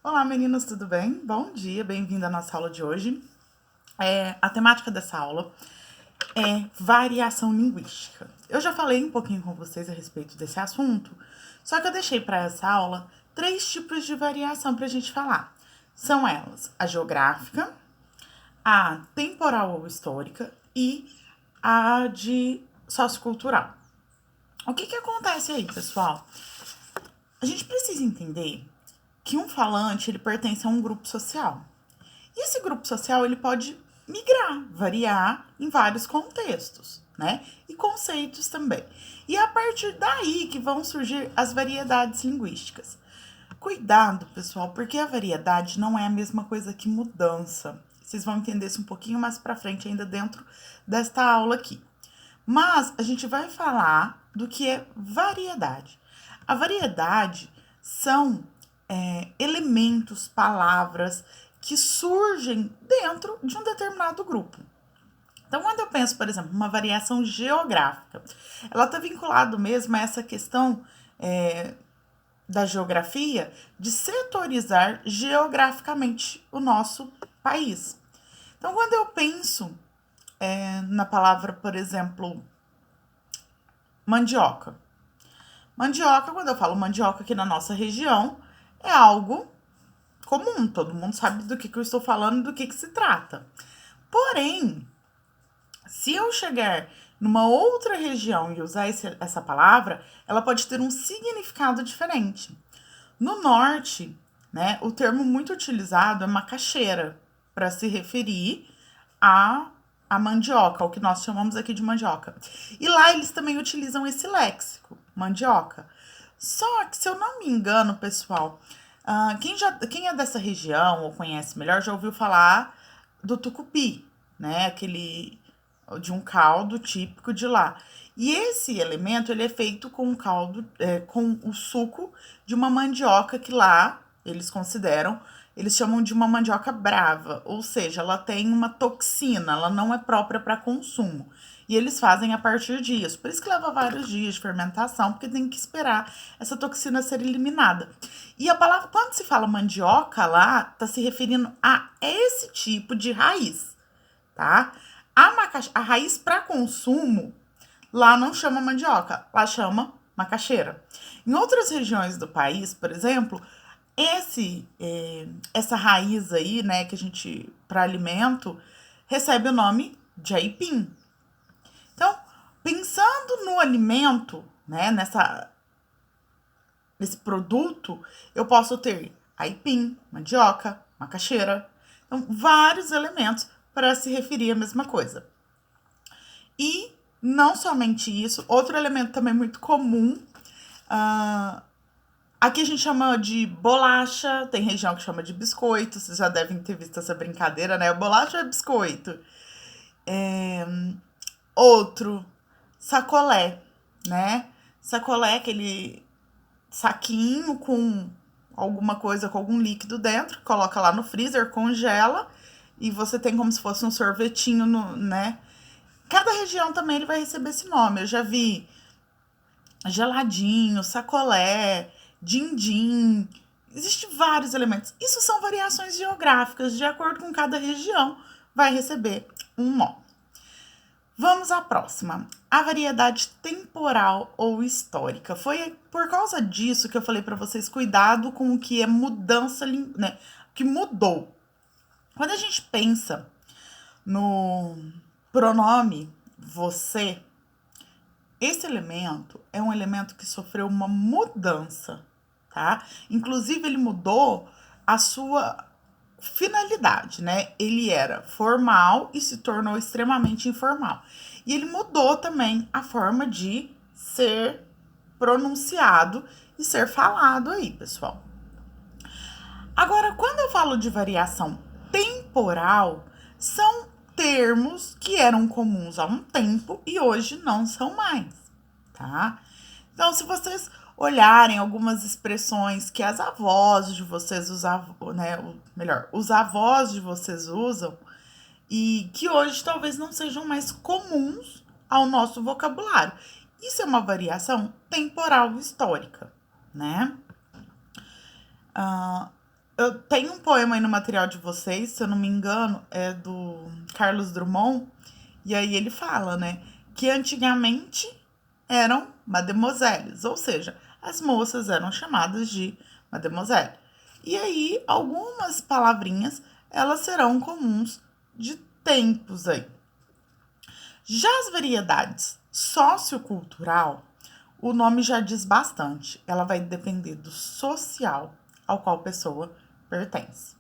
Olá, meninos, tudo bem? Bom dia, bem-vindo à nossa aula de hoje. A temática dessa aula é variação linguística. Eu já falei um pouquinho com vocês a respeito desse assunto, só que eu deixei para essa aula três tipos de variação para a gente falar. São elas a geográfica, a temporal ou histórica e a de sociocultural. O que acontece aí, pessoal? A gente precisa entender que um falante ele pertence a um grupo social. E esse grupo social ele pode migrar, variar em vários contextos, né? E conceitos também. E é a partir daí que vão surgir as variedades linguísticas. Cuidado, pessoal, porque a variedade não é a mesma coisa que mudança. Vocês vão entender isso um pouquinho mais para frente ainda dentro desta aula aqui. Mas a gente vai falar do que é variedade. A variedade são elementos, palavras que surgem dentro de um determinado grupo. Então, quando eu penso, por exemplo, uma variação geográfica, ela está vinculada mesmo a essa questão da geografia de setorizar geograficamente o nosso país. Então, quando eu penso na palavra, por exemplo, mandioca. Mandioca, quando eu falo mandioca aqui na nossa região, é algo comum, todo mundo sabe do que eu estou falando, do que se trata. Porém, se eu chegar numa outra região e usar essa palavra, ela pode ter um significado diferente. No norte, né, o termo muito utilizado é macaxeira, para se referir a mandioca, o que nós chamamos aqui de mandioca. E lá eles também utilizam esse léxico, mandioca. Só que, se eu não me engano, pessoal, quem é dessa região ou conhece melhor já ouviu falar do tucupi, né? Aquele de um caldo típico de lá. E esse elemento ele é feito com caldo, com o suco de uma mandioca que lá eles consideram, eles chamam de uma mandioca brava, ou seja, ela tem uma toxina, ela não é própria para consumo. E eles fazem a partir disso. Por isso que leva vários dias de fermentação, porque tem que esperar essa toxina ser eliminada. E a palavra, quando se fala mandioca lá, tá se referindo a esse tipo de raiz, tá? A raiz para consumo lá não chama mandioca, lá chama macaxeira. Em outras regiões do país, por exemplo, essa raiz aí, né, que a gente para alimento recebe o nome de aipim. Então, pensando no alimento, né, nesse produto, eu posso ter aipim, mandioca, macaxeira. Então, vários elementos para se referir à mesma coisa. E não somente isso, outro elemento também muito comum, aqui a gente chama de bolacha, tem região que chama de biscoito, vocês já devem ter visto essa brincadeira, né? Bolacha é biscoito. Outro, sacolé, né? Sacolé é aquele saquinho com alguma coisa, com algum líquido dentro, coloca lá no freezer, congela e você tem como se fosse um sorvetinho, né? Cada região também ele vai receber esse nome. Eu já vi geladinho, sacolé, din-din. Existem vários elementos. Isso são variações geográficas, de acordo com cada região, vai receber um nome. Vamos à próxima. A variedade temporal ou histórica. Foi por causa disso que eu falei para vocês cuidado com o que é mudança, né? Que mudou. Quando a gente pensa no pronome você, esse elemento é um elemento que sofreu uma mudança, tá? Inclusive, ele mudou a sua finalidade, né? Ele era formal e se tornou extremamente informal. E ele mudou também a forma de ser pronunciado e ser falado aí, pessoal. Agora, quando eu falo de variação temporal, são termos que eram comuns há um tempo e hoje não são mais, tá? Então, se vocês olharem algumas expressões que as avós de vocês usavam, né, melhor, os avós de vocês usam e que hoje talvez não sejam mais comuns ao nosso vocabulário. Isso é uma variação temporal histórica, né? Eu tenho um poema aí no material de vocês, se eu não me engano, é do Carlos Drummond, e aí ele fala, né, que antigamente eram mademoiselles, ou seja, as moças eram chamadas de mademoiselle. E aí, algumas palavrinhas, elas serão comuns de tempos aí. Já as variedades sociocultural, o nome já diz bastante. Ela vai depender do social ao qual a pessoa pertence.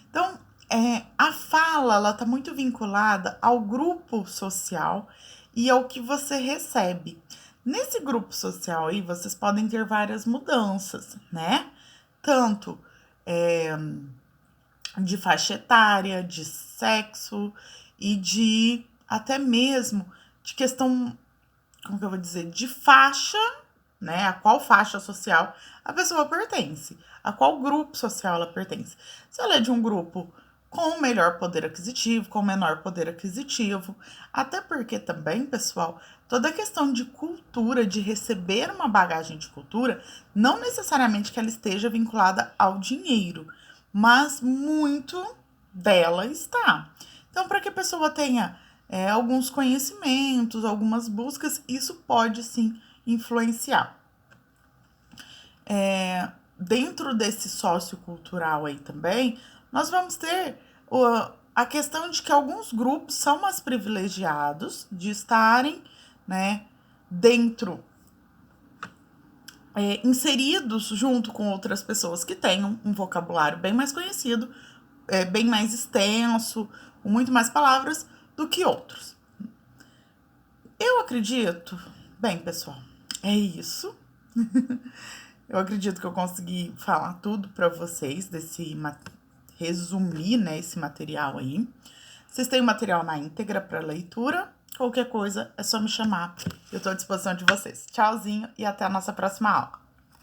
Então, a fala, ela está muito vinculada ao grupo social e ao que você recebe. Nesse grupo social aí, vocês podem ter várias mudanças, né? Tanto de faixa etária, de sexo e de até mesmo de questão, como que eu vou dizer, de faixa, né? A qual faixa social a pessoa pertence, a qual grupo social ela pertence. Se ela é de um grupo com melhor poder aquisitivo, com menor poder aquisitivo, até porque também, pessoal, toda a questão de cultura, de receber uma bagagem de cultura, não necessariamente que ela esteja vinculada ao dinheiro, mas muito dela está. Então, para que a pessoa tenha alguns conhecimentos, algumas buscas, isso pode sim influenciar. Dentro desse sociocultural aí também, nós vamos ter a questão de que alguns grupos são mais privilegiados de estarem, né, dentro, inseridos junto com outras pessoas que tenham um vocabulário bem mais conhecido, bem mais extenso, com muito mais palavras do que outros. Eu acredito, bem, pessoal, é isso. Eu acredito que eu consegui falar tudo para vocês resumir, né, esse material aí. Vocês têm o material na íntegra para leitura. Qualquer coisa é só me chamar. Eu estou à disposição de vocês. Tchauzinho e até a nossa próxima aula.